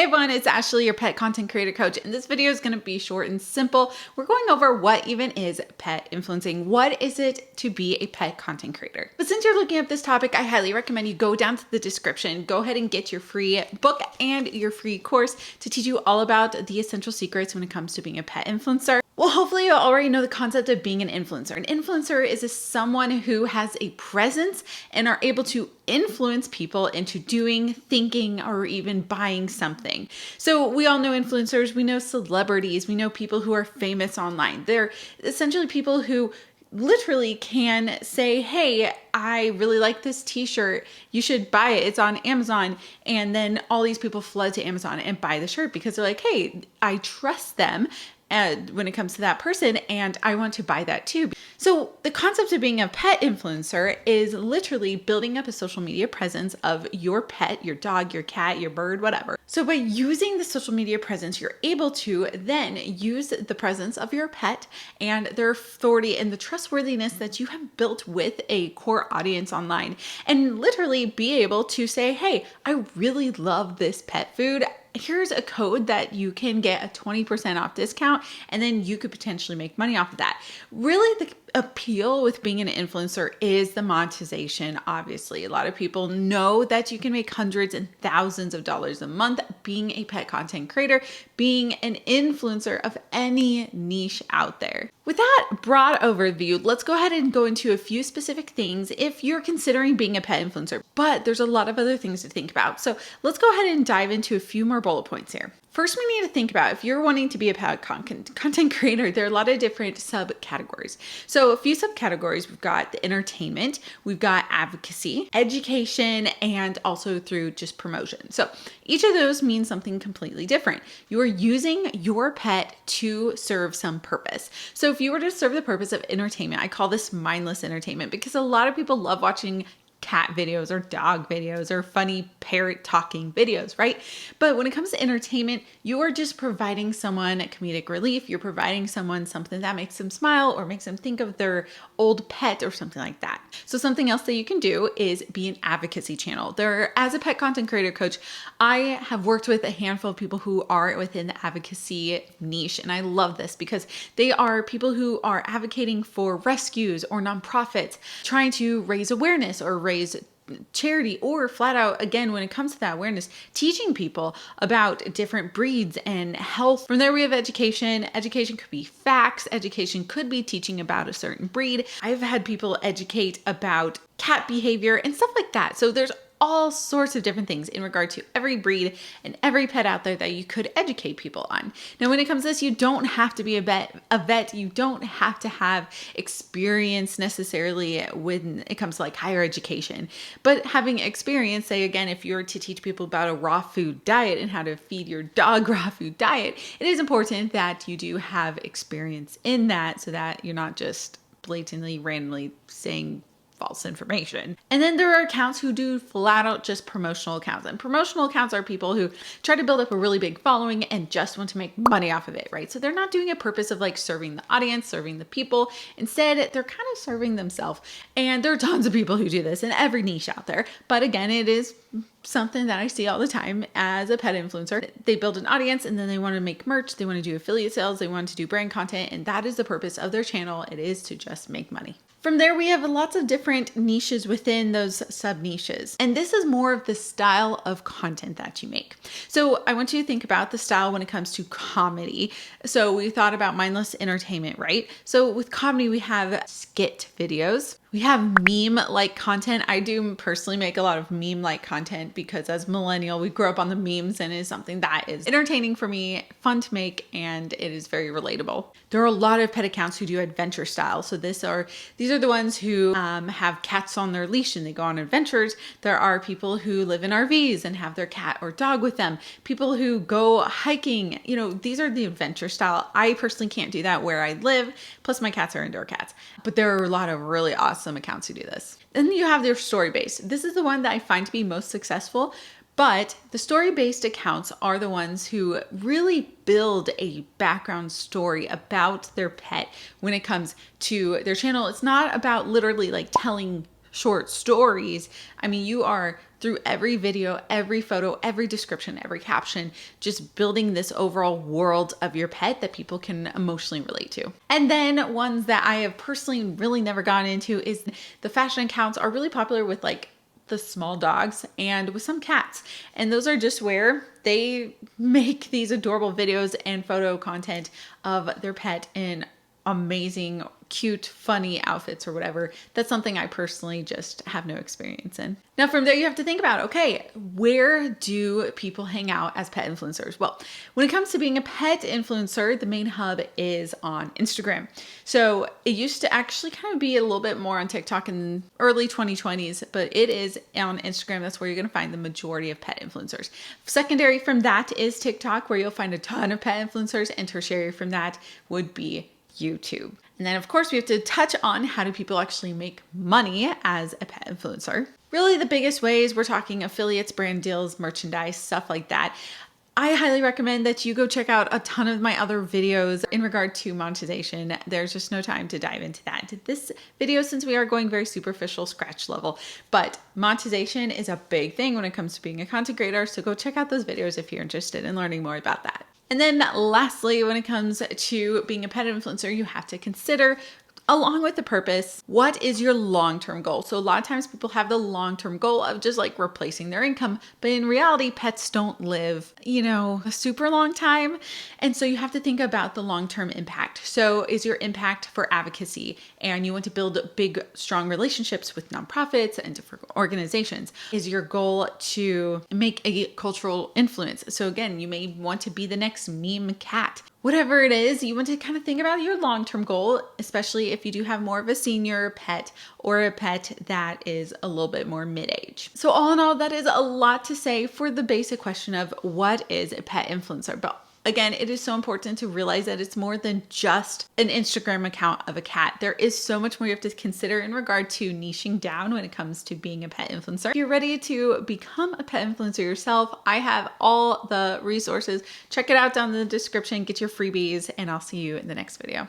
Hey everyone, it's Ashley, your pet content creator coach, and this video is going to be short and simple. We're going over what even is pet influencing. What is it to be a pet content creator? But since you're looking up this topic, I highly recommend you go down to the description, go ahead and get your free book and your free course to teach you all about the essential secrets when it comes to being a pet influencer. Well, hopefully you already know the concept of being an influencer. An influencer is someone who has a presence and are able to influence people into doing, thinking, or even buying something. So we all know influencers, we know celebrities, we know people who are famous online. They're essentially people who literally can say, hey, I really like this t-shirt. You should buy it. It's on Amazon. And then all these people flood to Amazon and buy the shirt because they're like, hey, I trust them when it comes to that person, and I want to buy that too. So the concept of being a pet influencer is literally building up a social media presence of your pet, your dog, your cat, your bird, whatever. So by using the social media presence, you're able to then use the presence of your pet and their authority and the trustworthiness that you have built with a core audience online, and literally be able to say, hey, I really love this pet food. Here's a code that you can get a 20% off discount, and then you could potentially make money off of that. Really, the appeal with being an influencer is the monetization. Obviously, a lot of people know that you can make hundreds and thousands of dollars a month being a pet content creator, being an influencer of any niche out there. With that broad overview, let's go ahead and go into a few specific things if you're considering being a pet influencer, but there's a lot of other things to think about. So let's go ahead and dive into a few more bullet points here. First, we need to think about if you're wanting to be a pet content creator, there are a lot of different subcategories. So a few subcategories, we've got the entertainment, we've got advocacy, education, and also through just promotion. So each of those means something completely different. You are using your pet to serve some purpose. So if you were to serve the purpose of entertainment, I call this mindless entertainment because a lot of people love watching cat videos or dog videos or funny parrot talking videos, right? But when it comes to entertainment, you are just providing someone comedic relief. You're providing someone something that makes them smile or makes them think of their old pet or something like that. So something else that you can do is be an advocacy channel. As a pet content creator coach, I have worked with a handful of people who are within the advocacy niche. And I love this because they are people who are advocating for rescues or nonprofits, trying to raise awareness or raise charity, or flat out, again, when it comes to that awareness, teaching people about different breeds and health. From there, we have education. Education could be facts. Education could be teaching about a certain breed. I've had people educate about cat behavior and stuff like that. So there's all sorts of different things in regard to every breed and every pet out there that you could educate people on. Now, when it comes to this, you don't have to be a vet. You don't have to have experience necessarily when it comes to like higher education, but having experience, say again, if you're to teach people about a raw food diet and how to feed your dog raw food diet, it is important that you do have experience in that so that you're not just blatantly, randomly saying false information. And then there are accounts who do flat out just promotional accounts. And promotional accounts are people who try to build up a really big following and just want to make money off of it, right? So they're not doing a purpose of like serving the audience, serving the people. Instead, they're kind of serving themselves. And there are tons of people who do this in every niche out there. But again, it is something that I see all the time as a pet influencer. They build an audience and then they want to make merch. They want to do affiliate sales. They want to do brand content. And that is the purpose of their channel. It is to just make money. From there, we have lots of different niches within those sub niches. And this is more of the style of content that you make. So I want you to think about the style when it comes to comedy. So we thought about mindless entertainment, right? So with comedy, we have skit videos. We have meme-like content. I do personally make a lot of meme-like content because as a millennial, we grew up on the memes and it is something that is entertaining for me, fun to make, and it is very relatable. There are a lot of pet accounts who do adventure style. So these are the ones who have cats on their leash and they go on adventures. There are people who live in RVs and have their cat or dog with them. People who go hiking, these are the adventure style. I personally can't do that where I live. Plus my cats are indoor cats, but there are a lot of really awesome accounts who do this. Then you have their story-based. This is the one that I find to be most successful, but the story-based accounts are the ones who really build a background story about their pet when it comes to their channel. It's not about literally like telling short stories. I mean, you are through every video, every photo, every description, every caption, just building this overall world of your pet that people can emotionally relate to. And then ones that I have personally really never gotten into is the fashion accounts are really popular with like the small dogs and with some cats. And those are just where they make these adorable videos and photo content of their pet in amazing, cute, funny outfits or whatever. That's something I personally just have no experience in. Now from there you have to think about, okay, where do people hang out as pet influencers? Well, when it comes to being a pet influencer, the main hub is on Instagram. So it used to actually kind of be a little bit more on TikTok in early 2020s, but it is on Instagram. That's where you're going to find the majority of pet influencers. Secondary from that is TikTok, where you'll find a ton of pet influencers, and tertiary from that would be YouTube. And then of course we have to touch on how do people actually make money as a pet influencer. Really the biggest ways, we're talking affiliates, brand deals, merchandise, stuff like that. I highly recommend that you go check out a ton of my other videos in regard to monetization. There's just no time to dive into that. This video, since we are going very superficial, scratch level, but monetization is a big thing when it comes to being a content creator. So go check out those videos if you're interested in learning more about that. And then lastly, when it comes to being a pet influencer, you have to consider, along with the purpose, what is your long-term goal? So a lot of times people have the long-term goal of just like replacing their income, but in reality, pets don't live, a super long time. And so you have to think about the long-term impact. So is your impact for advocacy and you want to build big, strong relationships with nonprofits and different organizations? Is your goal to make a cultural influence? So again, you may want to be the next meme cat. Whatever it is, you want to kind of think about your long-term goal, especially if you do have more of a senior pet or a pet that is a little bit more mid-age. So all in all, that is a lot to say for the basic question of what is a pet influencer. But again, it is so important to realize that it's more than just an Instagram account of a cat. There is so much more you have to consider in regard to niching down when it comes to being a pet influencer. If you're ready to become a pet influencer yourself, I have all the resources. Check it out down in the description, get your freebies, and I'll see you in the next video.